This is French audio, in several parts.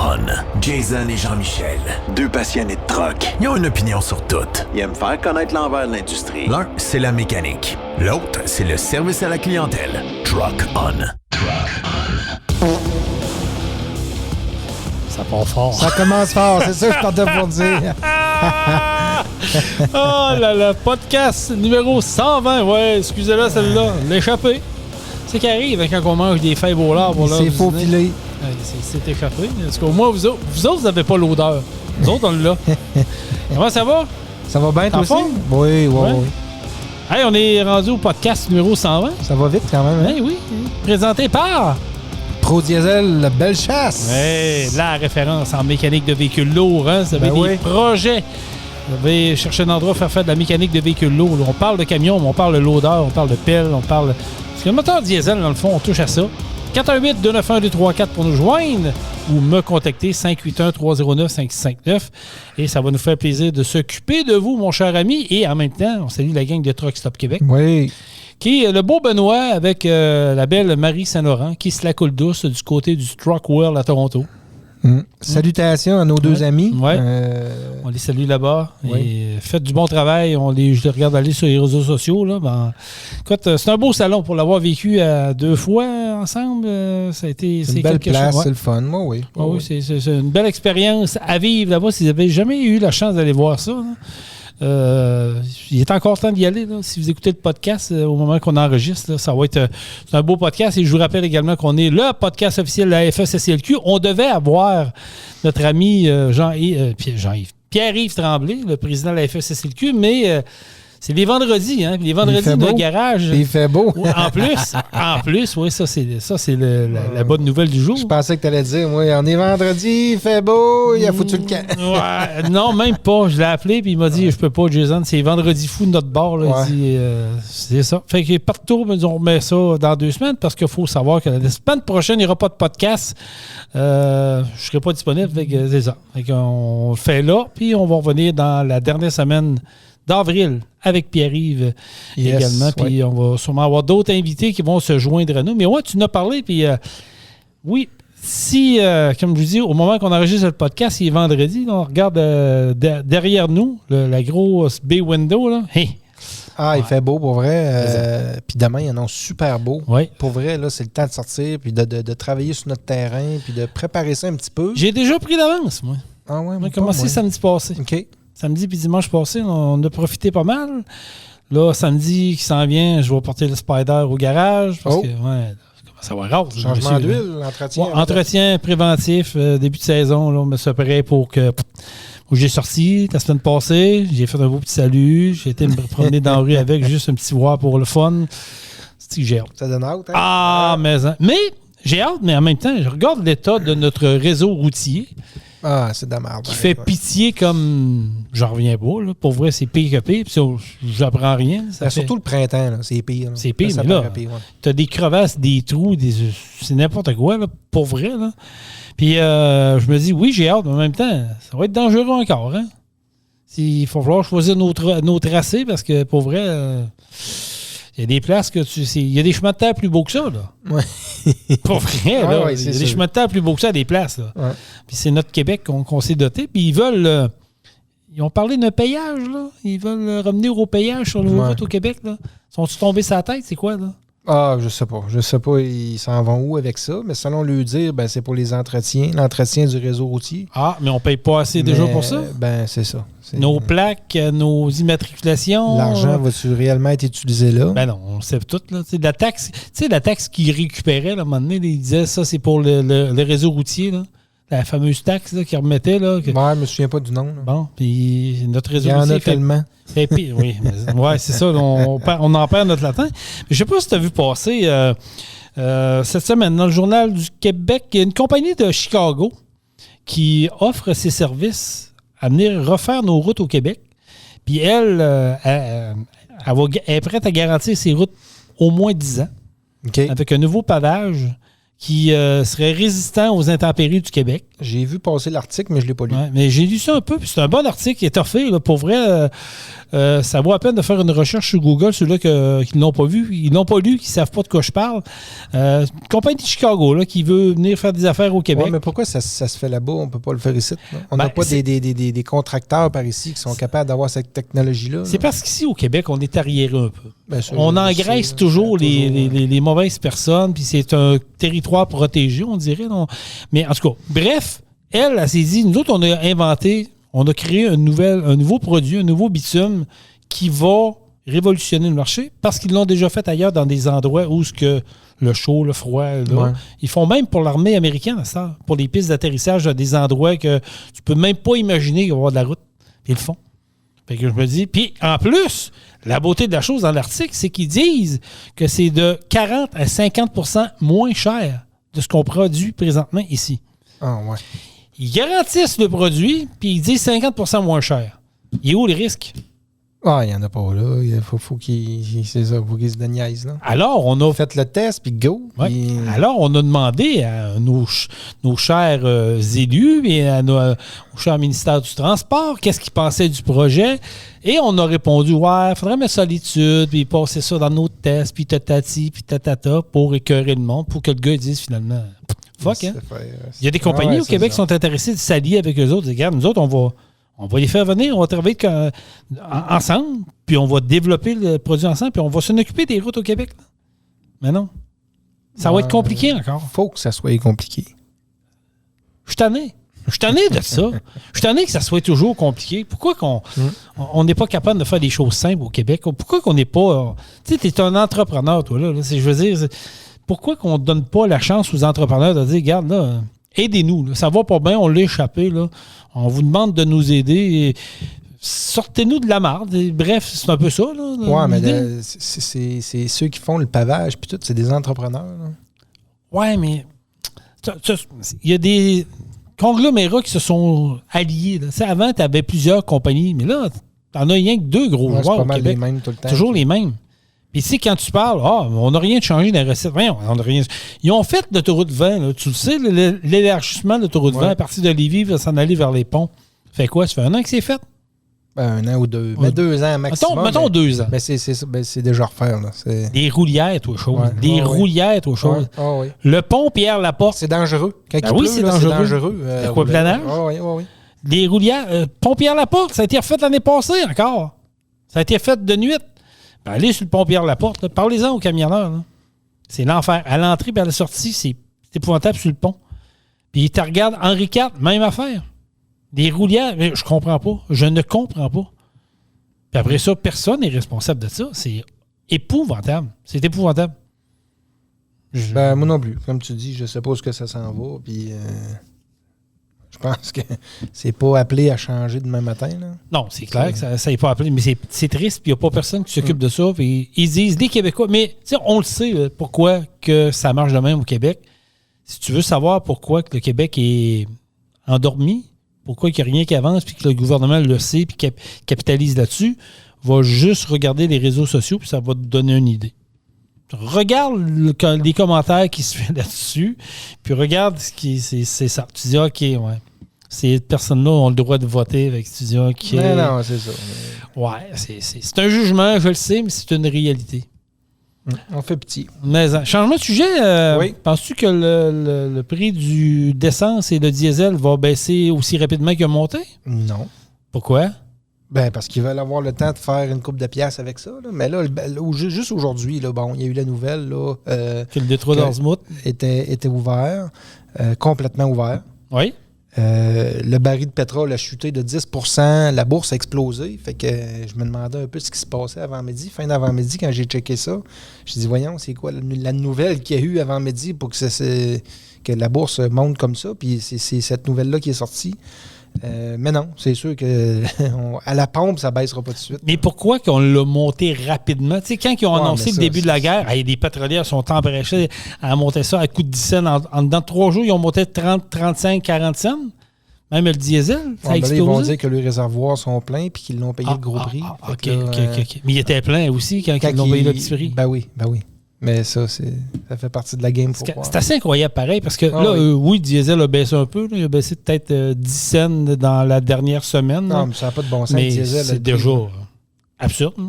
On. Jason et Jean-Michel, deux passionnés de truck. Ils ont une opinion sur tout. Ils aiment faire connaître l'envers de l'industrie. L'un, c'est la mécanique. L'autre, c'est le service à la clientèle. Truck On. Ça part fort. Ça commence fort, c'est ça que je partais pour dire. Oh là là, podcast numéro 120. Ouais, excusez-la celle-là, l'échappée. C'est ce qui arrive quand on mange des fèves au lard. C'est faufilé. C'est échappé. Parce qu'au moins, vous autres, vous n'avez pas l'odeur. Nous autres, on l'a. Comment ça va? Ça va bien, toi aussi? Forme? Oui. Hey, on est rendu au podcast numéro 120. Ça va vite quand même. Hein? Hey, oui. Présenté par... Pro Diesel, la belle chasse. Ouais, la référence en mécanique de véhicules lourds. Hein? Vous avez des projets. Vous avez cherché un endroit pour faire de la mécanique de véhicules lourds. On parle de camions, mais on parle de loader, on parle de pelle, on parle... Parce que le moteur diesel, dans le fond, on touche à ça. 418-291-234 pour nous joindre ou me contacter 581-309-5659. Et ça va nous faire plaisir de s'occuper de vous, mon cher ami. Et en même temps, on salue la gang de Truck Stop Québec. Oui. Qui est le beau Benoît avec la belle Marie Saint-Laurent qui se la coule douce du côté du Truck World à Toronto. Salutations à nos deux amis. Ouais. On les salue là-bas. Oui. Et faites du bon travail. Je les regarde aller sur les réseaux sociaux. Là. Ben, écoute, c'est un beau salon pour l'avoir vécu deux fois ensemble. Ça a été, c'est une belle place, c'est le fun. Moi, oui. Oui, c'est une belle expérience à vivre là-bas. Si vous n'avez jamais eu la chance d'aller voir ça, il est encore temps d'y aller. Là. Si vous écoutez le podcast au moment qu'on enregistre, là, ça va être c'est un beau podcast. Et je vous rappelle également qu'on est le podcast officiel de la FSSLQ. On devait avoir notre ami Pierre-Yves Tremblay, le président de la FSSLQ, mais c'est les vendredis. Hein? Les vendredis, le garage. Il fait beau. En plus, oui, ça, c'est la bonne nouvelle du jour. Je pensais que tu allais dire, oui, on est vendredi, il fait beau, il a foutu le camp. Ouais, non, même pas. Je l'ai appelé, puis il m'a dit, je peux pas, Jason, c'est vendredi fou de notre bar. Là. Ouais. Il dit, c'est ça. Fait que partout, on remet ça dans 2 semaines, parce qu'il faut savoir que la semaine prochaine, il n'y aura pas de podcast. Je ne serai pas disponible, fait que c'est ça. Fait qu'on le fait là, puis on va revenir dans la dernière semaine d'avril avec Pierre-Yves également. Puis on va sûrement avoir d'autres invités qui vont se joindre à nous. Mais ouais, tu en as parlé. Puis oui, si, comme je vous dis, au moment qu'on enregistre le podcast, il est vendredi, là, on regarde derrière nous, la grosse bay window. Là. Hey. Il fait beau pour vrai. Puis demain, il annonce super beau. Ouais. Pour vrai, là, c'est le temps de sortir puis de travailler sur notre terrain puis de préparer ça un petit peu. J'ai déjà pris d'avance, moi. Ah ouais, on a commencé samedi passé. OK. Samedi puis dimanche passé, on a profité pas mal. Là, samedi qui s'en vient, je vais porter le Spider au garage. Parce que, ça va rare. Changement d'huile, entretien. Entretien préventif, début de saison. Là, on me se prêt pour que... Où j'ai sorti la semaine passée. J'ai fait un beau petit salut. J'ai été me promener dans la rue avec juste un petit voir pour le fun. C'est que j'ai hâte. Ça donne hâte, hein? Mais j'ai hâte, mais en même temps, je regarde l'état de notre réseau routier. C'est de la merde. Qui fait pitié comme... J'en reviens pas. Là. Pour vrai, c'est pire que pire. Puis j'apprends rien. Surtout le printemps, là, c'est pire. Là. C'est pire, mais là, t'as des crevasses, des trous, c'est n'importe quoi, là, pour vrai. Là. Puis je me dis, oui, j'ai hâte, mais en même temps, ça va être dangereux encore. Hein? Il va falloir choisir nos tracés parce que, pour vrai... il y a des places que il y a des chemins de terre plus beaux que ça, là. Ouais. Pas vrai, là. Il y a des chemins de terre plus beaux que ça, des places, là. Ouais. Puis c'est notre Québec qu'on s'est doté. Puis ils veulent... ils ont parlé d'un payage, là. Ils veulent revenir au payage sur nos routes au Québec, là. Sont-ils tombés sur la tête? C'est quoi, là? Je sais pas. Je sais pas, ils s'en vont où avec ça. Mais selon lui dire, c'est pour les entretiens, l'entretien du réseau routier. Mais on paye pas assez déjà pour ça? C'est ça. Nos plaques, nos immatriculations. L'argent va-tu réellement être utilisé là? Ben non, on sait tout. Là. La taxe qu'ils récupéraient, là, à un moment donné, ils disaient ça, c'est pour le réseau routier. Là. La fameuse taxe qu'ils remettaient. Là, je me souviens pas du nom. Là. Bon, puis notre réseau routier. Il y en a fait, tellement. Oui, c'est ça. On en perd notre latin. Mais je sais pas si tu as vu passer cette semaine dans le Journal du Québec, il y a une compagnie de Chicago qui offre ses services à venir refaire nos routes au Québec. Puis elle est prête à garantir ses routes au moins 10 ans. Okay. Avec un nouveau pavage qui serait résistant aux intempéries du Québec. J'ai vu passer l'article, mais je ne l'ai pas lu. Ouais, mais j'ai lu ça un peu, puis c'est un bon article qui est toffé. Là, pour vrai, ça vaut la peine de faire une recherche sur Google, ceux-là qui ne l'ont pas vu, ils ne l'ont pas lu, qui ne savent pas de quoi je parle. Une compagnie de Chicago là, qui veut venir faire des affaires au Québec. Ouais, mais pourquoi ça se fait là-bas? On ne peut pas le faire ici. Non? On n'a pas des contracteurs par ici qui sont capables d'avoir cette technologie-là. C'est parce qu'ici, au Québec, on est arriéré un peu. Bien sûr, on engraisse toujours les mauvaises personnes, puis c'est un territoire protégé, on dirait. Non? Mais en tout cas, bref, elle s'est dit, nous autres, on a créé un nouveau produit, un nouveau bitume qui va révolutionner le marché parce qu'ils l'ont déjà fait ailleurs dans des endroits où le chaud, le froid, là. Ouais. Ils font même pour l'armée américaine, ça, pour les pistes d'atterrissage à des endroits que tu peux même pas imaginer qu'il va y avoir de la route. Puis ils le font. Fait que je me dis, puis en plus, la beauté de la chose dans l'article, c'est qu'ils disent que c'est de 40 à 50 % moins cher de ce qu'on produit présentement ici. Ah ouais. Ils garantissent le produit, puis ils disent 50 % moins cher. Il est où le risque? Ah, il n'y en a pas là. Il faut qu'ils se déniaisent, là. Alors, on a fait le test, puis go. Ouais. Puis... Alors, on a demandé à nos chers élus et au cher ministère du Transport qu'est-ce qu'ils pensaient du projet. Et on a répondu, ouais, il faudrait mettre ça à l'étude, puis passer ça dans nos tests, puis tatati, puis tatata, pour écœurer le monde, pour que le gars dise finalement, fuck, hein. Il y a des compagnies au Québec qui sont intéressées de s'allier avec eux autres. Regarde, nous autres, on va les faire venir, on va travailler ensemble, puis on va développer le produit ensemble, puis on va s'en occuper des routes au Québec. Là. Mais non. Ça va être compliqué encore. Faut que ça soit compliqué. Je suis tanné. Je suis tanné de ça. Je suis tanné que ça soit toujours compliqué. Pourquoi on n'est pas capable de faire des choses simples au Québec? Pourquoi qu'on n'est pas... Tu sais, tu es un entrepreneur, toi, là. Je veux dire, pourquoi qu'on ne donne pas la chance aux entrepreneurs de dire, regarde, là, aidez-nous. Là. Ça va pas bien, on l'a échappé, là. On vous demande de nous aider. Sortez-nous de la marde. Bref, c'est un peu ça. Oui, mais c'est ceux qui font le pavage, puis tout, c'est des entrepreneurs. Oui, mais il y a des conglomérats qui se sont alliés. Avant, tu avais plusieurs compagnies, mais là, tu n'en as rien que 2 gros joueurs au Québec. Les mêmes tout le temps. Toujours les mêmes. Puis tu sais, quand tu parles, on n'a rien de changé dans les recettes. On n'a rien. Ils ont fait l'autoroute 20, là, tu le sais, l'élargissement de l'autoroute 20 à partir de Lévis va s'en aller vers les ponts. Fait quoi? Ça fait 1 an que c'est fait? 1 an ou 2. Mais 2 ans maximum. Mettons 2 ans. Mais c'est déjà refaire. Là. Des roulières, toi, chose. Ouais. Des roulières, toi, chose. Ouais. Le pont Pierre-Laporte. C'est dangereux. Quand il pleut, c'est dangereux. Aquaplanage? Oui. Des roulières. Pont Pierre-Laporte, ça a été refait l'année passée encore. Ça a été fait de nuit. Ben, allez sur le pont Pierre-Laporte, parlez-en aux camionneurs. Là. C'est l'enfer. À l'entrée et à la sortie, c'est épouvantable sur le pont. Puis tu regardes Henri IV, même affaire. Des roulières, mais je comprends pas. Je ne comprends pas. Puis après ça, personne n'est responsable de ça. C'est épouvantable. C'est épouvantable. Ben, moi non plus. Comme tu dis, je sais pas où ça s'en va. Puis je pense que c'est pas appelé à changer demain matin. Là. Non, c'est clair que ça n'est pas appelé. Mais c'est triste. Puis il n'y a pas personne qui s'occupe de ça. Puis ils disent des Québécois. Mais on le sait pourquoi que ça marche de même au Québec. Si tu veux savoir pourquoi que le Québec est endormi, pourquoi il n'y a rien qui avance, puis que le gouvernement le sait, puis capitalise là-dessus, va juste regarder les réseaux sociaux, puis ça va te donner une idée. Regarde les commentaires qui se font là-dessus, puis regarde c'est ça. Tu dis, OK, ouais. Ces personnes-là ont le droit de voter, avec tu dis, OK. Non, c'est ça. Ouais, c'est un jugement, je le sais, mais c'est une réalité. On fait petit. Mais changement de sujet, oui. Penses-tu que le prix d'essence et de diesel va baisser aussi rapidement qu'il a monté? Non. Pourquoi? Ben parce qu'ils veulent avoir le temps de faire une coupe de piastres avec ça. Là. Mais là, juste aujourd'hui, là, bon, il y a eu la nouvelle là, que le détroit d'Ormsmouth était ouvert, complètement ouvert. Oui. Le baril de pétrole a chuté de 10 %, la bourse a explosé. Fait que je me demandais un peu ce qui se passait avant-midi. Fin d'avant-midi, quand j'ai checké ça, je me dit, voyons, c'est quoi la nouvelle qu'il y a eu avant-midi pour que la bourse monte comme ça. Puis c'est cette nouvelle-là qui est sortie. Mais non, c'est sûr que à la pompe, ça ne baissera pas tout de suite. Mais pourquoi qu'on l'a monté rapidement? Tu sais, quand ils ont annoncé le début de la guerre, les pétrolières sont empressés à monter ça à coup de 10 cents. En dedans de 3 jours, ils ont monté 30, 35, 40 cents. Même le diesel, ça a explosé. Ils vont dire que les réservoirs sont pleins et qu'ils l'ont payé le gros prix. OK. Mais il était plein aussi quand ils l'ont payé le petit prix. Ben oui. Mais ça fait partie de la game. C'est assez incroyable pareil, parce que oui, diesel a baissé un peu. Là, il a baissé peut-être 10 cents dans la dernière semaine. Non, mais ça n'a pas de bon sens. Mais diesel, c'est déjà absurde. Là.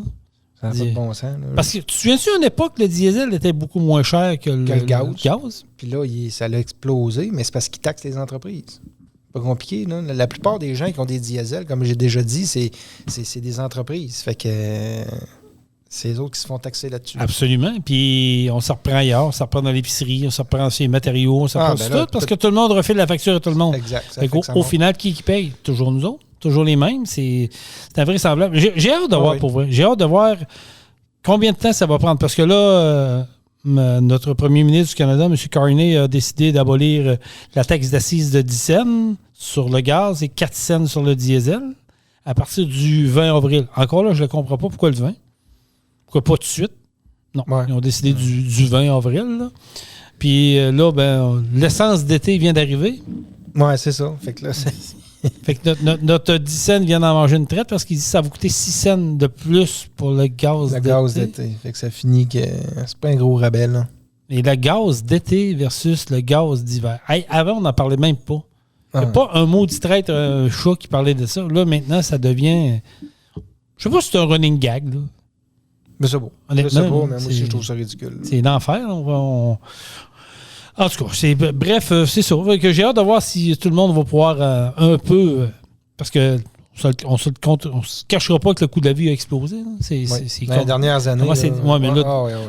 Ça n'a pas de bon sens. Là. Parce que tu te souviens-tu, à une époque, le diesel était beaucoup moins cher que le gaz. Puis là, ça a explosé, mais c'est parce qu'ils taxent les entreprises. Pas compliqué. Là. La plupart des gens qui ont des diesels, comme j'ai déjà dit, c'est des entreprises. Fait que c'est eux autres qui se font taxer là-dessus. Absolument. Puis on s'en reprend ailleurs, on s'en reprend dans l'épicerie, on s'en reprend sur les matériaux, on s'en reprend sur tout, parce que tout le monde refile la facture à tout le monde. Exact. Au final, qui paye? Toujours nous autres. Toujours les mêmes. C'est invraisemblable. J'ai hâte de voir, pour vrai. J'ai hâte de voir combien de temps ça va prendre. Parce que là, notre premier ministre du Canada, M. Carney, a décidé d'abolir la taxe d'accise de 10 cents sur le gaz et 4 cents sur le diesel à partir du 20 avril. Encore là, je ne comprends pas pourquoi le 20. Pourquoi pas tout de suite? Non. Ouais. Ils ont décidé du 20 avril. Là. Puis là, l'essence d'été vient d'arriver. Oui, c'est ça. Fait que là, fait que notre 10 cents vient d'en manger une traite parce qu'il dit que ça va coûter 6 cents de plus pour le gaz d'été. Le gaz d'été. Fait que ça finit que c'est pas un gros rabais, là. Et le gaz d'été versus le gaz d'hiver. Hey, avant, on n'en parlait même pas. Il n'y a pas un mot traître, un chat qui parlait de ça. Là, maintenant, ça devient... Je sais pas si c'est un running gag, là. Mais c'est beau. Honnêtement, c'est beau, mais moi aussi, je trouve ça ridicule. C'est l'enfer. En tout cas, bref, c'est ça. Que j'ai hâte de voir si tout le monde va pouvoir un peu... parce que on se cachera pas que le coût de la vie a explosé. C'est dans les dernières années.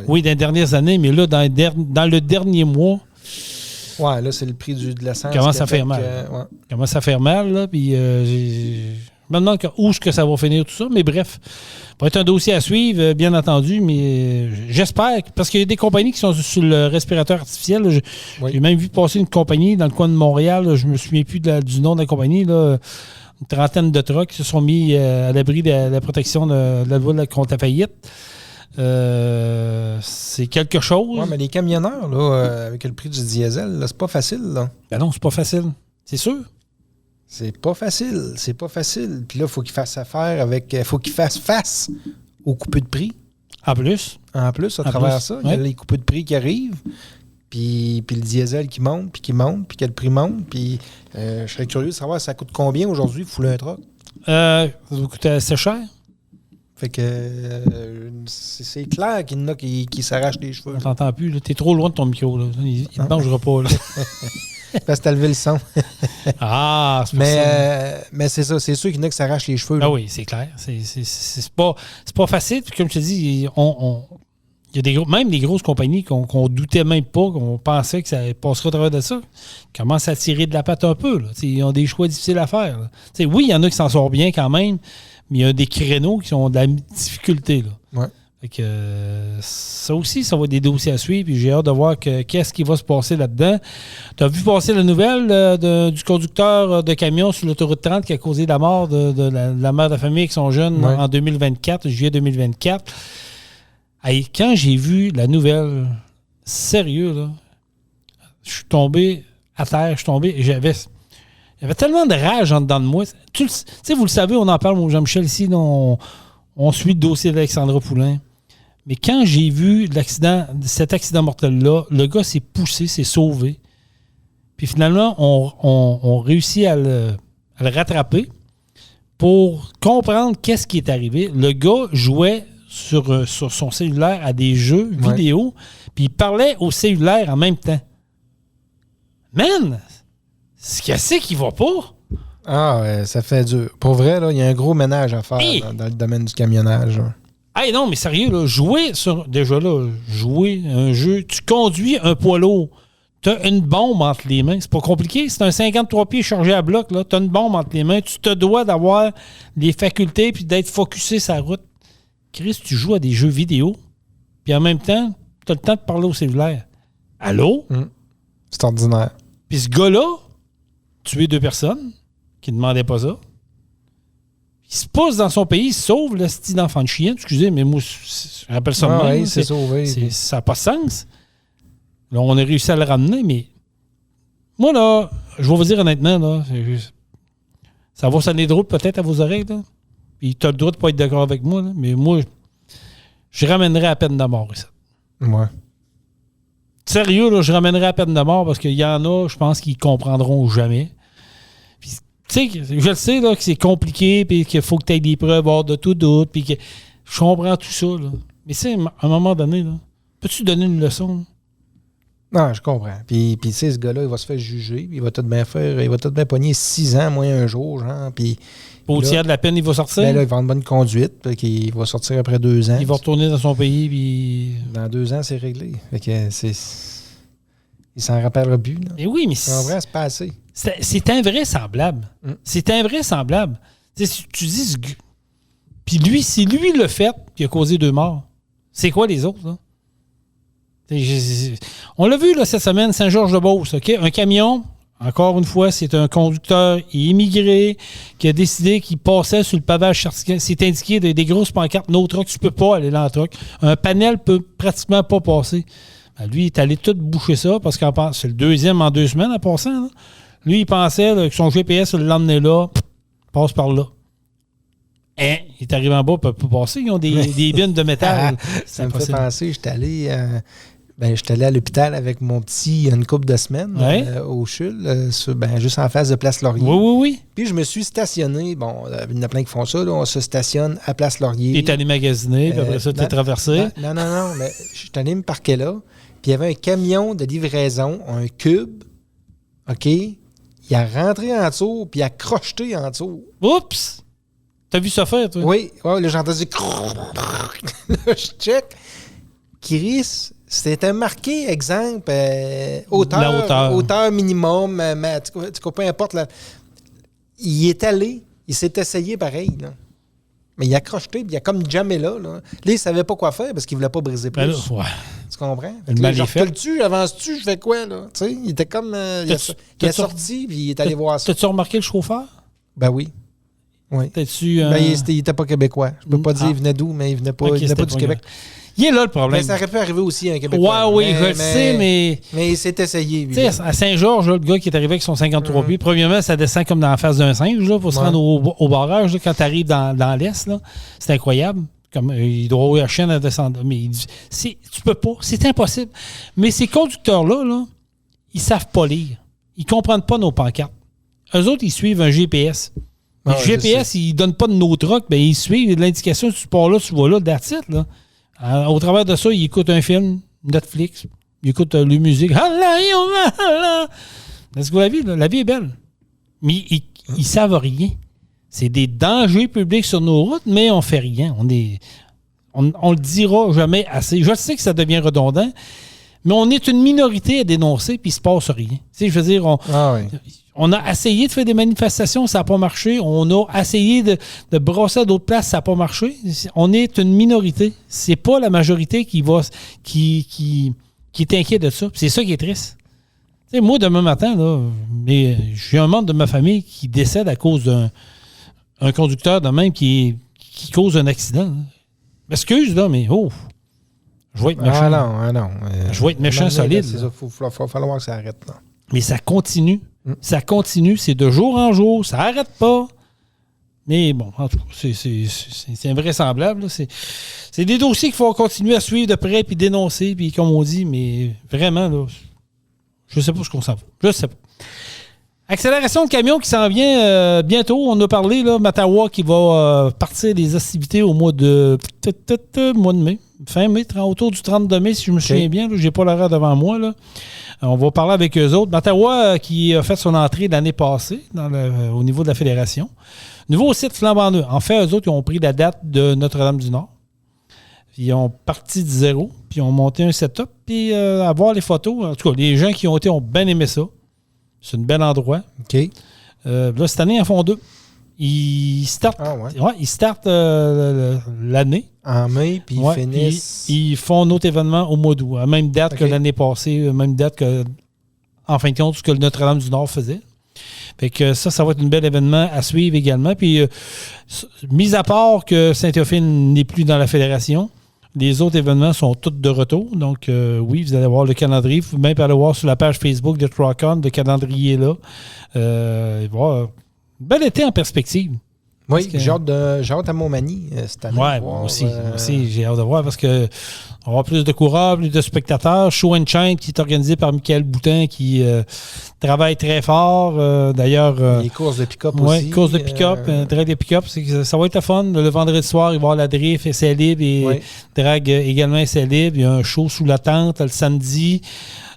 Oui, dans les dernières années, mais là, dans le dernier mois... Ouais, là, c'est le prix de l'essence. Commence à faire mal. Commence à faire mal, là, puis je me demande où est-ce que ça va finir tout ça, mais bref, ça va être un dossier à suivre, bien entendu, mais j'espère, parce qu'il y a des compagnies qui sont sur le respirateur artificiel. J'ai même vu passer une compagnie dans le coin de Montréal, là, je me souviens plus du nom de la compagnie, là, une trentaine de trucks qui se sont mis à l'abri de la protection de la loi contre la faillite. C'est quelque chose. Oui, mais les camionneurs, là, avec le prix du diesel, là, c'est pas facile. Là. Ben non, c'est pas facile. C'est sûr. C'est pas facile. C'est pas facile. Puis là, il faut qu'ils fassent affaire avec. Il faut qu'ils fassent face aux coupes de prix. En plus, à travers ça, il y a les coupes de prix qui arrivent. Puis le diesel qui monte, puis que le prix monte. Puis je serais curieux de savoir ça coûte combien aujourd'hui fouler un truck. Ça va coûter assez cher. Fait que c'est clair qu'il y en a qui s'arrachent les cheveux. On t'entend plus. T'es trop loin de ton micro. Là. Il ne mangera pas. Là. Parce que t'as levé le son. C'est pour ça. Mais c'est ça. C'est sûr qu'il y en a qui s'arrachent les cheveux. Ah oui, c'est clair. C'est pas facile. Puis comme je te dis, il y a même des grosses compagnies qu'on doutait même pas, qu'on pensait que ça passerait au travers de ça, qui commencent à tirer de la patte un peu. Là. Ils ont des choix difficiles à faire. Oui, il y en a qui s'en sortent bien quand même, mais il y a des créneaux qui ont de la difficulté. Là. Ouais. Fait que, ça aussi, ça va être des dossiers à suivre. Puis j'ai hâte de voir qu'est-ce qui va se passer là-dedans. Tu as vu passer la nouvelle du conducteur de camion sur l'autoroute 30 qui a causé la mort de la mère de famille avec son jeune en 2024, juillet 2024. Hey, quand j'ai vu la nouvelle, sérieux, là, je suis tombé à terre, il y avait tellement de rage en dedans de moi. Tu sais, vous le savez, on en parle, mon Jean-Michel, ici, on suit le dossier d'Alexandra Poulain. Mais quand j'ai vu cet accident mortel-là, le gars s'est poussé, s'est sauvé. Puis finalement, on réussit à le rattraper pour comprendre qu'est-ce qui est arrivé. Le gars jouait sur son cellulaire à des jeux vidéo, puis il parlait au cellulaire en même temps. Man! Qu'est-ce qui va pas? Ah, ouais, ça fait dur. Pour vrai, il y a un gros ménage à faire dans le domaine du camionnage. Hey, non, mais sérieux, là, jouer un jeu, tu conduis un poids lourd, t'as une bombe entre les mains, c'est pas compliqué, c'est un 53 pieds chargé à bloc, là, t'as une bombe entre les mains, tu te dois d'avoir les facultés puis d'être focusé sur la route. Chris, tu joues à des jeux vidéo, puis en même temps, t'as le temps de parler au cellulaire. Allô? C'est ordinaire. Puis ce gars-là, tué 2 personnes qui ne demandaient pas ça. Il se pousse dans son pays, il sauve le style d'enfant de chien. Excusez, mais moi, je rappelle ça de même. C'est sauvé. Ça n'a pas de sens. Là, on a réussi à le ramener, mais moi, là, je vais vous dire honnêtement, là, ça va sonner drôle peut-être à vos oreilles, là. Puis tu as le droit de ne pas être d'accord avec moi, là, mais moi, je ramènerais à peine de mort ici. Ouais. sérieux, là, je ramènerais à peine de mort parce qu'il y en a, je pense qu'ils comprendront jamais. Puis, tu sais, je le sais là, que c'est compliqué, puis qu'il faut que tu aies des preuves hors de tout doute, puis que je comprends tout ça. Là. Mais c'est à un moment donné, là, peux-tu donner une leçon? Là? Non, je comprends. Puis tu sais, ce gars-là, il va se faire juger, puis il va tout bien pogner 6 ans, moins un jour, genre, puis... Au tiers de la peine, il va sortir? Ben là, il va avoir une bonne conduite, puis il va sortir après 2 ans. Il va retourner dans son pays, puis... Dans 2 ans, c'est réglé. Fait que c'est... Il s'en rappellera plus, là. Et oui, mais en vrai, c'est pas assez. C'est invraisemblable. C'est invraisemblable. Tu sais, tu dis... Puis lui, si lui le fait, puis il a causé 2 morts, c'est quoi les autres, là? On l'a vu là, cette semaine, Saint-Georges-de-Beauce, OK? Un camion, encore une fois, c'est un conducteur immigré qui a décidé qu'il passait sur le pavage. C'est indiqué des grosses pancartes, no truck, tu peux pas aller dans le truck. Un panel peut pratiquement pas passer. Ben, lui, il est allé tout boucher ça parce que c'est le 2e en 2 semaines en passant. Là. Lui, il pensait là, que son GPS l'emmenait là, passe par là. Il est arrivé en bas, il ne peut pas passer. Ils ont des bines de métal. Ça me fait penser, j'étais allé à l'hôpital avec mon petit une couple de semaines au CHUL, juste en face de Place Laurier. Oui. Puis je me suis stationné. Bon, il y en a plein qui font ça. Là, on se stationne à Place Laurier. Tu es allé magasiner, puis après ça, tu es traversé. Non, mais je suis allé me parquer là. Puis il y avait un camion de livraison, un cube. OK? Il a rentré en dessous, puis il a crocheté en dessous. Oups! T'as vu ça faire, toi? Oui. Là, j'ai entendu... Là, je check. Chris... C'était marqué, exemple, hauteur minimum, peu importe. Là. Il est allé, il s'est essayé pareil. Là. Mais il a crocheté, il a comme jamais là. Là, il ne savait pas quoi faire parce qu'il ne voulait pas briser plus. Là, ouais. Tu comprends? Je recule-tu, avance-tu, je fais quoi? Là? Tu sais, il était comme... il est sorti, puis il est allé voir ça. T'as-tu remarqué le chauffeur? Ben oui. T'as-tu... il n'était pas québécois. Je ne peux pas dire il venait d'où, mais il venait pas du Québec. Il est là le problème. Mais ça aurait pu arriver aussi à un Québécois. Oui, je le sais, mais... Mais il s'est essayé. Tu sais, à Saint-Georges, là, le gars qui est arrivé avec son 53 pieds, premièrement, ça descend comme dans la face d'un singe là, pour se rendre au barrage. Là, quand tu arrives dans l'Est, là, c'est incroyable. Comme, il doit avoir la chaîne à descendre. Mais tu peux pas. C'est impossible. Mais ces conducteurs-là, là, ils savent pas lire. Ils comprennent pas nos pancartes. Eux autres, ils suivent un GPS. Le GPS, ils donnent pas de nos trucks, ben ils suivent l'indication, tu pars là, tu vas là, that's it, là. Au travers de ça, il écoute un film, Netflix, il écoute la musique. Est-ce que la vie est belle. Mais ils savent rien. C'est des dangers publics sur nos routes, mais on fait rien. On le dira jamais assez. Je sais que ça devient redondant, mais on est une minorité à dénoncer, puis il se passe rien. Tu sais, je veux dire, on a essayé de faire des manifestations, ça n'a pas marché. On a essayé de brosser à d'autres places, ça n'a pas marché. On est une minorité. C'est pas la majorité qui est inquiète de ça. C'est ça qui est triste. Tu sais, moi, demain matin, là, j'ai un membre de ma famille qui décède à cause d'un conducteur de même qui cause un accident. Là. M'excuse, là, mais je vais être méchant. non. Je vais être méchant solide. Il va falloir que ça arrête. Là. Mais ça continue. Ça continue, c'est de jour en jour, ça n'arrête pas. Mais bon, en tout cas, c'est invraisemblable. Là. C'est des dossiers qu'il faut continuer à suivre de près puis dénoncer, puis comme on dit, mais vraiment, là, je ne sais pas ce qu'on s'en va. Je ne sais pas. Accélération de camion qui s'en vient bientôt. On a parlé, là, Mattawa qui va partir des activités au mois de mai. Fin mai, autour du 32 mai, si je me souviens bien. Je n'ai pas l'horaire devant moi. Là. On va parler avec eux autres. Mattawa qui a fait son entrée l'année passée au niveau de la fédération. Nouveau site flambant neuf. En fait, eux autres, ils ont pris la date de Notre-Dame-du-Nord. Ils ont parti de zéro, puis ils ont monté un setup. Puis à voir les photos, en tout cas, les gens qui ont été ont bien aimé ça. C'est un bel endroit. OK. Là, cette année, ils en font 2. Ils startent l'année. En mai, puis ils finissent... Ils font un autre événement au mois d'août. À même date que l'année passée, même date que, en fin de compte, ce que le Notre-Dame-du-Nord faisait. Fait que ça va être un bel événement à suivre également. Puis, mis à part que Saint-Théophile n'est plus dans la fédération, les autres événements sont tous de retour. Donc, oui, vous allez voir le calendrier. Vous pouvez même aller voir sur la page Facebook de Truck On, le calendrier est là. Il va y avoir un bel été en perspective. Oui, j'ai hâte à Montmagny cette année. Oui, moi aussi, j'ai hâte de voir parce que on va avoir plus de coureurs, plus de spectateurs. Show and Chain qui est organisé par Michael Boutin qui travaille très fort. D'ailleurs... les courses de pick-up aussi. Oui, courses de pick-up, drag de pick-up. Ça va être le fun. Le vendredi soir, il va y avoir la drift, essai libre et drag également essai libre. Il y a un show sous la tente le samedi.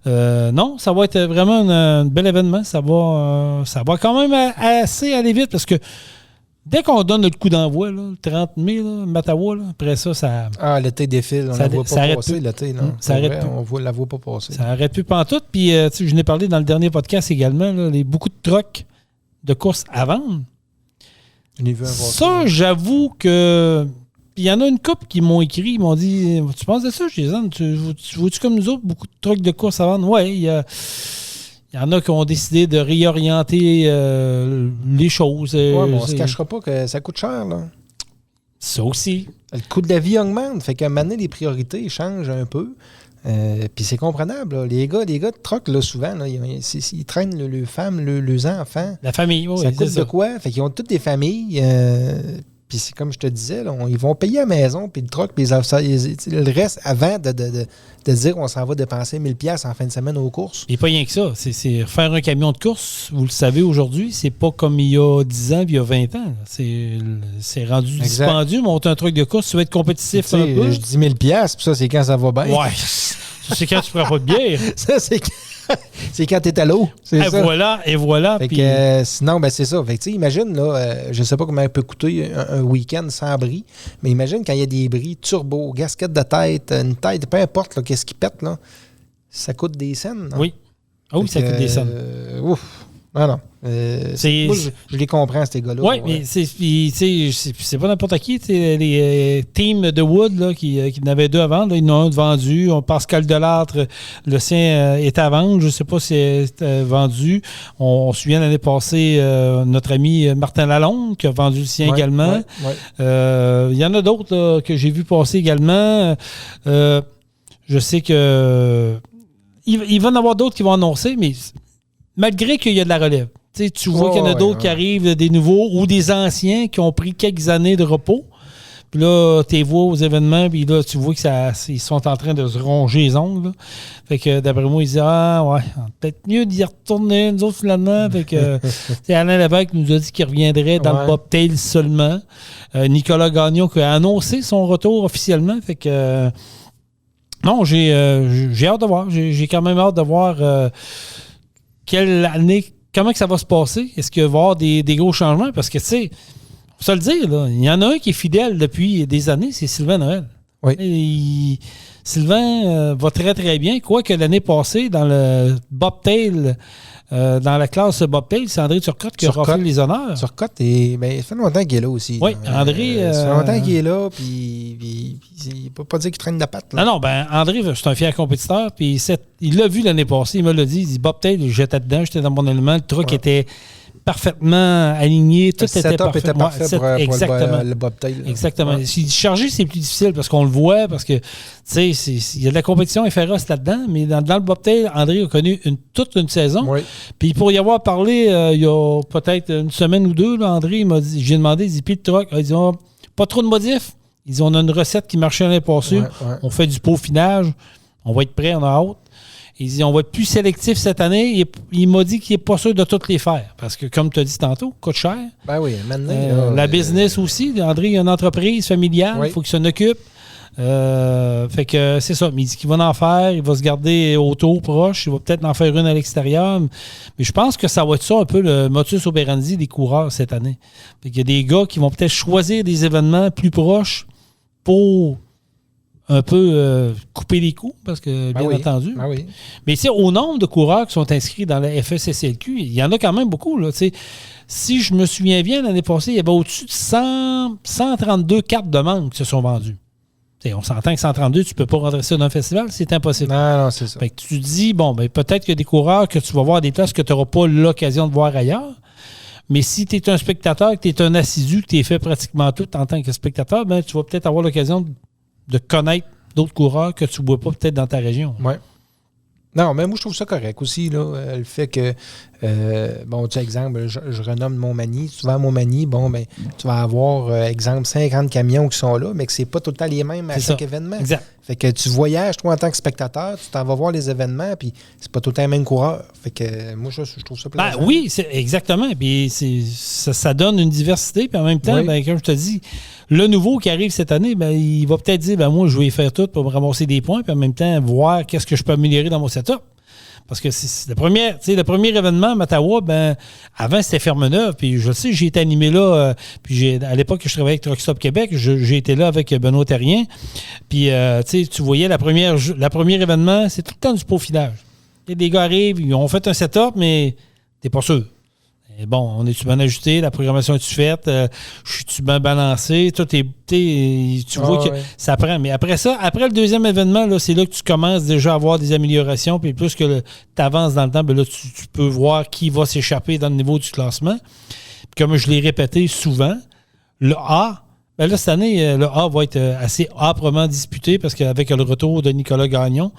Non, ça va être vraiment un bel événement. Ça va quand même assez aller vite parce que dès qu'on donne le coup d'envoi, là, le 30 mai, là, Mattawa, là, après ça... Ah, l'été défile, on ne la voit pas passer, l'été. Ça arrête plus. On ne la voit pas passer. Ça arrête plus pantoute. Puis, je n'ai parlé dans le dernier podcast également, là, beaucoup de trucks de course à vendre. Ça, j'avoue que... Puis il y en a une couple qui m'ont écrit, ils m'ont dit « Tu penses de ça, Jason? Tu vois-tu comme nous autres, beaucoup de trucks de course à vendre? » Oui, il y en a qui ont décidé de réorienter les choses. Oui, mais on ne se cachera pas que ça coûte cher, là. Ça aussi. Le coût de la vie augmente. Fait qu'à un moment donné, les priorités changent un peu. Puis c'est comprenable. Là. Les gars de truck, là, souvent, là, ils traînent leurs femmes, leurs enfants. La famille, oui. Ça coûte de quoi? Fait qu'ils ont toutes des familles. Puis c'est comme je te disais, là, ils vont payer à la maison, puis le truck, puis le reste, avant de dire on s'en va dépenser 1000$ en fin de semaine aux courses. Et pas rien que ça. C'est faire un camion de course, vous le savez aujourd'hui, c'est pas comme il y a 10 ans puis il y a 20 ans. C'est rendu dispendieux, monter un truc de course, tu vas être compétitif un peu. Je dis 1000$, puis ça, c'est quand ça va bien. Ouais. C'est quand tu prends pas de bière. Ça, c'est quand t'es à l'eau. Et voilà. Fait que, sinon, ben c'est ça. Fait que, imagine, là, je sais pas comment peut coûter un week-end sans bris, mais imagine quand il y a des bris turbo, gasquette de tête, une tête, peu importe qu'est-ce qui pète, là, ça coûte des scènes. Oui. Ah oui, ça coûte des scènes. Ouf. Non. Moi, je les comprends, ces gars-là. Oui, mais c'est pas n'importe qui. Les teams de Wood là, qui en avaient 2 à vendre, là, ils en ont un de vendu. Pascal Delattre, le sien est à vendre. Je ne sais pas si c'est vendu. On se souvient l'année passée, notre ami Martin Lalonde qui a vendu le sien également. Il y en a d'autres là, que j'ai vu passer également. Je sais que il va y en avoir d'autres qui vont annoncer, mais malgré qu'il y a de la relève. Tu vois qu'il y en a d'autres qui arrivent, des nouveaux ou des anciens qui ont pris quelques années de repos. Puis là, tu les vois aux événements, puis là, tu vois qu'ils sont en train de se ronger les ongles. Là. Fait que d'après moi, ils disent peut-être mieux d'y retourner, nous autres, finalement. Fait que Alain Lévesque nous a dit qu'il reviendrait dans le bobtail seulement. Nicolas Gagnon qui a annoncé son retour officiellement. Fait que non, j'ai hâte de voir. J'ai quand même hâte de voir quelle année, comment que ça va se passer? Est-ce qu'il va y avoir des gros changements? Parce que, tu sais, faut se le dire, là, il y en a un qui est fidèle depuis des années, c'est Sylvain Noël. Oui. Sylvain va très, très bien. Quoique l'année passée, dans le Bobtail, dans la classe Bobtail, c'est André Turcotte qui a refait les honneurs. Turcotte, ça fait longtemps qu'il est là aussi. Oui, André... ça fait longtemps qu'il est là, puis il ne peut pas dire qu'il traîne de la patte. Là. Non, André, c'est un fier compétiteur, puis il l'a vu l'année passée, il me l'a dit, il dit Bobtail, j'étais dedans, j'étais dans mon élément, le truc était parfaitement aligné, tout était parfait. Était parfait pour le bobtail. Exactement. Si charger, c'est plus difficile parce qu'on le voit, parce que, tu sais, il y a de la compétition féroce là-dedans, mais dans le bobtail, André a connu toute une saison. Oui. Puis pour y avoir parlé il y a peut-être une semaine ou deux, là, André, il m'a dit, j'ai demandé, il dit, puis le truck, il dit, pas trop de modifs. Il dit, on a une recette qui marchait l'année passée. On fait du peaufinage. On va être prêt, on a hâte. Il dit, on va être plus sélectif cette année. Il m'a dit qu'il n'est pas sûr de toutes les faire. Parce que, comme tu as dit tantôt, coûte cher. Ben oui, maintenant. La business aussi. André, il a une entreprise familiale. Il faut qu'il s'en occupe. Fait que c'est ça. Mais il dit qu'il va en faire. Il va se garder auto proche. Il va peut-être en faire une à l'extérieur. Mais je pense que ça va être ça un peu le modus operandi des coureurs cette année. Fait qu'il y a des gars qui vont peut-être choisir des événements plus proches pour un peu couper les coups, parce que, bien entendu. Ben oui. Mais au nombre de coureurs qui sont inscrits dans la FECCLQ, il y en a quand même beaucoup. Là, si je me souviens bien, l'année passée, il y avait au-dessus de 132 cartes de membres qui se sont vendues. On s'entend que 132, tu ne peux pas rentrer ça dans un festival, c'est impossible. Non, c'est ça. Fait que tu dis, peut-être qu'il y a des coureurs que tu vas voir des places que tu n'auras pas l'occasion de voir ailleurs. Mais si tu es un spectateur, que tu es un assidu, que tu es fait pratiquement tout en tant que spectateur, tu vas peut-être avoir l'occasion de connaître d'autres coureurs que tu ne vois pas peut-être dans ta région. Oui. Non, mais moi, je trouve ça correct aussi, là, le fait que, bon, tu sais, exemple, je renomme Montmagny. Tu vas à Montmagny, bon, ben, tu vas avoir, exemple, 50 camions qui sont là, mais que c'est pas tout le temps les mêmes à chaque événement. Exact. Fait que tu voyages, toi, en tant que spectateur, tu t'en vas voir les événements, puis c'est pas tout le temps les mêmes coureurs. Fait que moi, je trouve ça plaisant. Ben, oui, exactement. Puis ça donne une diversité, puis en même temps, ben, comme je te dis, le nouveau qui arrive cette année, ben, il va peut-être dire, ben, moi, je vais faire tout pour me ramasser des points, puis en même temps, voir qu'est-ce que je peux améliorer dans mon setup. Parce que c'est le premier événement à Mattawa, ben, avant, c'était Ferme-Neuve. Puis je sais, j'ai été animé là. Puis à l'époque que je travaillais avec Truck Stop Québec, j'ai été là avec Benoît Terrien. Puis, tu voyais le premier événement, c'est tout le temps du peaufinage. Des gars arrivent, ils ont fait un setup, mais t'es pas sûr. Et bon, on est-tu bien ajusté? La programmation est-tu faite? Je suis-tu bien balancé? Tu vois que ça prend. Mais après ça, après le deuxième événement, là, c'est là que tu commences déjà à avoir des améliorations. Puis plus que tu avances dans le temps, ben là, tu peux voir qui va s'échapper dans le niveau du classement. Puis comme je l'ai répété souvent, le A, ben là, cette année, le A va être assez âprement disputé parce qu'avec le retour de Nicolas Gagnon,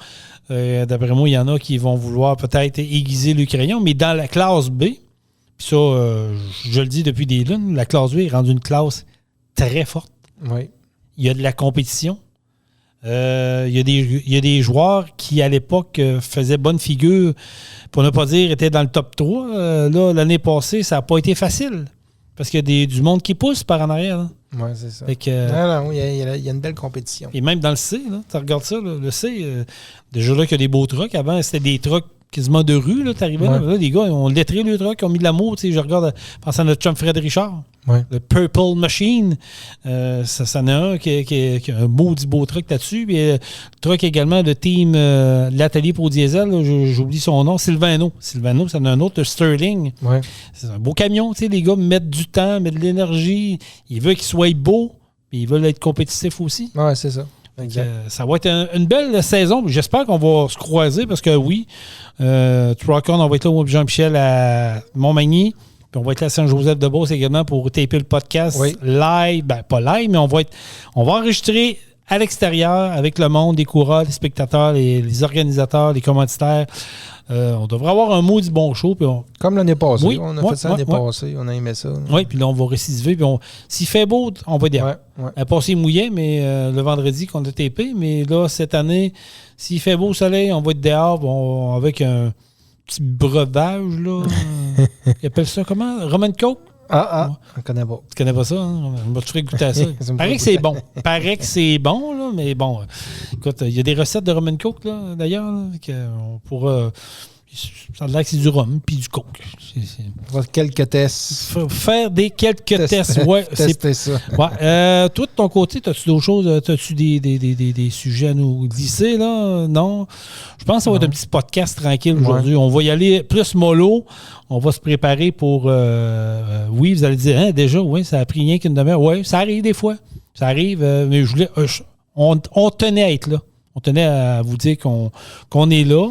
d'après moi, il y en a qui vont vouloir peut-être aiguiser le crayon. Mais dans la classe B, puis ça, je le dis depuis des lunes, la classe B est rendue une classe très forte. Oui. Il y a de la compétition. Il y a des joueurs qui, à l'époque, faisaient bonne figure, pour ne pas dire étaient dans le top 3. Là, l'année passée, ça n'a pas été facile. Parce qu'il y a du monde qui pousse par en arrière. Oui, c'est ça. Non, il y a une belle compétition. Et même dans le C, tu regardes ça, là, le C, déjà là qu'il y a des beaux trucks. Avant, c'était des trucks quasiment de rue, là, t'arrivais là, les gars, ils ont lettré le truck, ils ont mis de l'amour, tu sais, je regarde, pensant à notre chum Fred Richard, le Purple Machine, ça en a un qui a un beau truck là-dessus, puis le truck également de team l'atelier pour diesel, là, j'oublie son nom, Sylvano, ça en a un autre, le Sterling, c'est un beau camion, tu sais, les gars mettent du temps, mettent de l'énergie, ils veulent qu'il soit beau, puis ils veulent être compétitifs aussi. Oui, c'est ça. Ça va être une belle saison. J'espère qu'on va se croiser parce que oui, Truck-On, on va être là au Jean-Michel à Montmagny. Puis on va être là à Saint-Joseph-de-Beauce également pour taper le podcast live. Ben, pas live, mais on va enregistrer à l'extérieur avec le monde, les coureurs, les spectateurs, les organisateurs, les commanditaires. On devrait avoir un maudit bon show. Puis comme l'année passée. On a fait ça l'année passée. On a aimé ça. Oui, puis là, on va récidiver. Puis s'il fait beau, on va dire. Elle passé mouillé, mais le vendredi qu'on a tapé. Mais là, cette année, s'il fait beau soleil, on va être dehors avec un petit breuvage. Là. Ils appellent ça comment? Roman Coke? On connaît pas. Tu connais pas ça, hein? On va te faire goûter à ça. Paraît que c'est bon, là, mais bon. Écoute, il y a des recettes de Roman Coke, là, d'ailleurs, là, qu'on pourra. Ça a l'air que c'est du rhum puis du coke. Quelques tests. Faire quelques tests. Ouais, tester ça. Ouais. Toi, de ton côté, as-tu d'autres choses? As-tu des sujets à nous glisser, là? Non? Je pense que ça va être un petit podcast tranquille aujourd'hui. On va y aller plus mollo. On va se préparer pour... oui, vous allez dire, hein, déjà, oui, ça a pris rien qu'une demi-heure. Oui, ça arrive des fois. Ça arrive, mais on tenait à être là. On tenait à vous dire qu'on est là.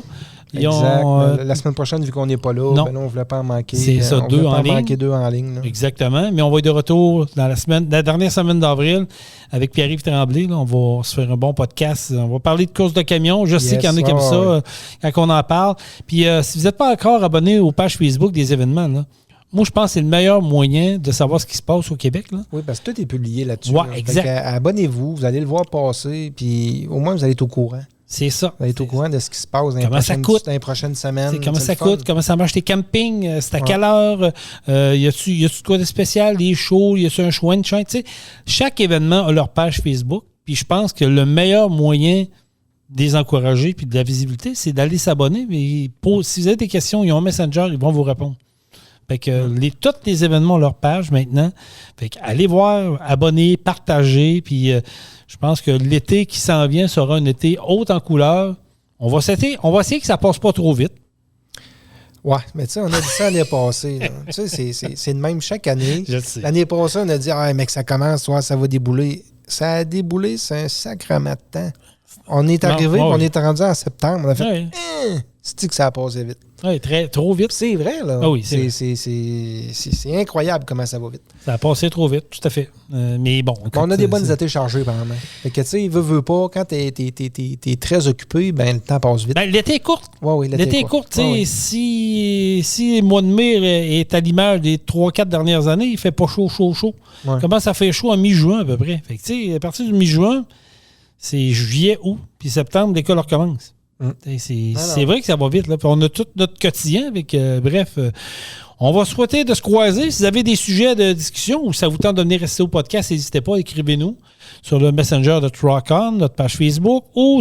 Exact. La semaine prochaine, vu qu'on n'est pas là, on ne voulait pas en manquer. C'est ça, deux en ligne. Là. Exactement. Mais on va être de retour dans la dernière semaine d'avril avec Pierre-Yves Tremblay. Là, on va se faire un bon podcast. On va parler de course de camion. Je sais qu'il y en a qui aiment ça quand on en parle. Puis si vous n'êtes pas encore abonné aux pages Facebook des événements, là, moi, je pense que c'est le meilleur moyen de savoir ce qui se passe au Québec. Là. Oui, parce que tout est publié là-dessus. Oui, exact. Abonnez-vous, vous allez le voir passer, puis au moins, vous allez être au courant. C'est ça. Vous allez être au courant de ce qui se passe dans les prochaines semaines. Comment ça coûte, comment ça marche tes campings, c'est à quelle heure, y a-tu quoi de spécial, des shows, y a-tu un show and shine, tu sais. Chaque événement a leur page Facebook, puis je pense que le meilleur moyen de les encourager puis de la visibilité, c'est d'aller s'abonner. Mais si vous avez des questions, ils ont un Messenger, ils vont vous répondre. Fait que tous les événements ont leur page maintenant. Fait que allez voir, abonnez, partagez, puis je pense que l'été qui s'en vient sera un été haut en couleur. On va essayer que ça passe pas trop vite. Ouais, mais tu sais, on a dit ça l'année passée. Tu sais, c'est le même chaque année. L'année passée, on a dit mec, ça commence, ça va débouler. Ça a déboulé, c'est un sacrement de temps. On est arrivé, on est rendu en septembre. On a fait, c'est que ça a passé vite. Oui, trop vite. C'est vrai, là. Ah oui, c'est incroyable comment ça va vite. Ça a passé trop vite, tout à fait. Mais bon. On a des bonnes étés chargées, par exemple. Fait que, tu sais, veut pas, quand t'es très occupé, ben le temps passe vite. Ben, l'été est court. Oui, l'été est court. Si le mois de mai est à l'image des 3-4 dernières années, il fait pas chaud. Ouais. Comment ça fait chaud en mi-juin, à peu près? Fait que, tu sais, à partir du mi-juin, c'est juillet, août, puis septembre, l'école recommence. C'est vrai que ça va vite. Là. Puis on a tout notre quotidien avec. On va souhaiter de se croiser. Si vous avez des sujets de discussion ou ça vous tente de venir rester au podcast, n'hésitez pas, écrivez-nous sur le Messenger de Truck-On, notre page Facebook, ou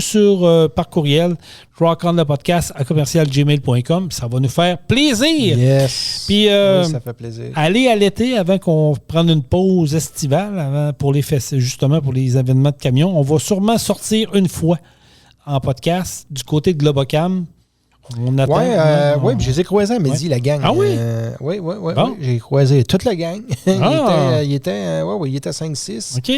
par courriel, truckonlepodcast@gmail.com. Ça va nous faire plaisir. Yes. Puis, oui, ça fait plaisir. Allez à l'été avant qu'on prenne une pause estivale, pour justement pour les événements de camion. On va sûrement sortir une fois en podcast du côté de Globocam. On attend. Oui, je les ai croisés à midi, la gang. Ah oui? Oui. Bon. J'ai croisé toute la gang. Il était 5-6. OK.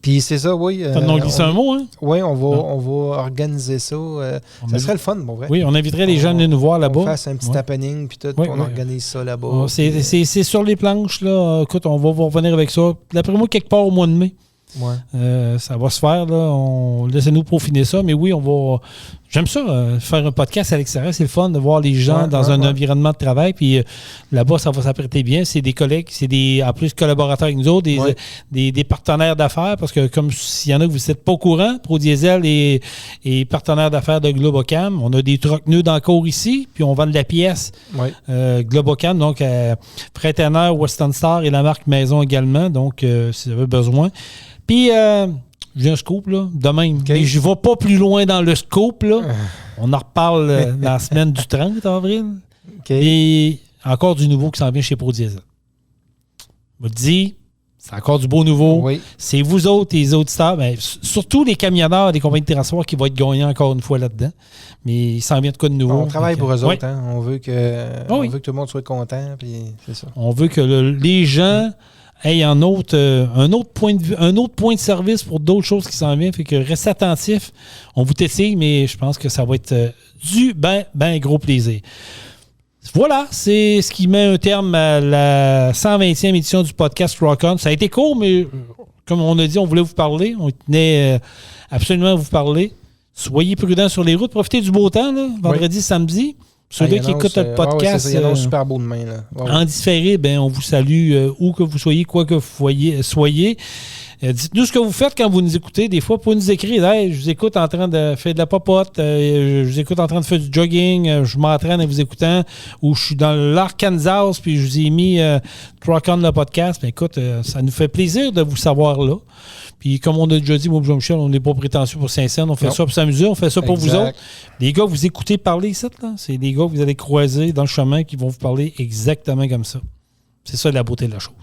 Puis c'est ça, oui. T'as donc glissé un mot, hein? Oui, on va organiser ça. Ça serait le fun, pour vrai. Oui, on inviterait les gens à venir nous voir là-bas. On fasse un petit happening, puis tout, on organise ça là-bas. C'est sur les planches, là. Écoute, on va revenir avec ça. D'après moi, quelque part au mois de mai. Ouais. Ça va se faire, là. Laissez-nous peaufiner ça. Mais oui, on va. J'aime ça, faire un podcast à l'extérieur. C'est le fun de voir les gens dans un environnement de travail. Puis là-bas, ça va s'apprêter bien. C'est des collègues, en plus collaborateurs avec nous autres, des partenaires d'affaires. Parce que comme s'il y en a que vous n'êtes pas au courant, ProDiesel et partenaires d'affaires de Globocam. On a des trucks nœuds dans le cours ici. Puis on vend de la pièce. Globocam, donc Freightliner, Western Star et la marque Maison également. Donc, si vous avez besoin. Puis, j'ai un scoop, là, de même. Okay. Mais je ne vais pas plus loin dans le scoop, là. On en reparle la semaine du 30 avril. Okay. Et encore du nouveau qui s'en vient chez ProDiesel. Je vous le dis, c'est encore du beau nouveau. Oui. C'est vous autres, les auditeurs, mais surtout les camionneurs des compagnies de transport qui vont être gagnants encore une fois là-dedans. Mais il s'en vient de quoi de nouveau. On travaille pour eux autres. Hein? On veut que tout le monde soit content. Puis c'est ça. On veut que les gens... un autre point de service pour d'autres choses qui s'en viennent. Fait que restez attentifs. On vous tétille, mais je pense que ça va être du ben gros plaisir. Voilà, c'est ce qui met un terme à la 120e édition du podcast Rock-On. Ça a été court, mais comme on a dit, on voulait vous parler. On tenait absolument à vous parler. Soyez prudents sur les routes. Profitez du beau temps, là, vendredi, samedi. Ceux qui écoutent le podcast super beau demain, là. En différé, on vous salue où que vous soyez, quoi que vous soyez. Dites-nous ce que vous faites quand vous nous écoutez. Des fois, pour nous écrire, hey, je vous écoute en train de faire de la popote, je vous écoute en train de faire du jogging, je m'entraîne en vous écoutant, ou je suis dans l'Arkansas, puis je vous ai mis Truck-On le podcast. Écoute, ça nous fait plaisir de vous savoir là. Puis comme on a déjà dit, moi et Jean-Michel, on n'est pas prétentieux pour Saint-Saëns. On fait ça pour s'amuser, on fait ça pour vous autres. Les gars, vous écoutez parler ici, là. C'est des gars que vous allez croiser dans le chemin qui vont vous parler exactement comme ça. C'est ça la beauté de la chose.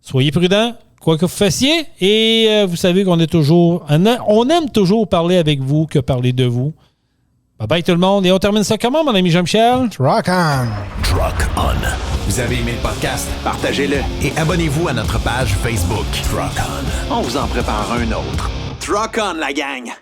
Soyez prudents, quoi que vous fassiez. Et vous savez qu'on est toujours... On aime toujours parler avec vous que parler de vous. Bye-bye tout le monde. Et on termine ça comment, mon ami Jean-Michel? Truck-On! Truck-On. Vous avez aimé le podcast? Partagez-le et abonnez-vous à notre page Facebook. Truck-On. On vous en prépare un autre. Truck-On, la gang!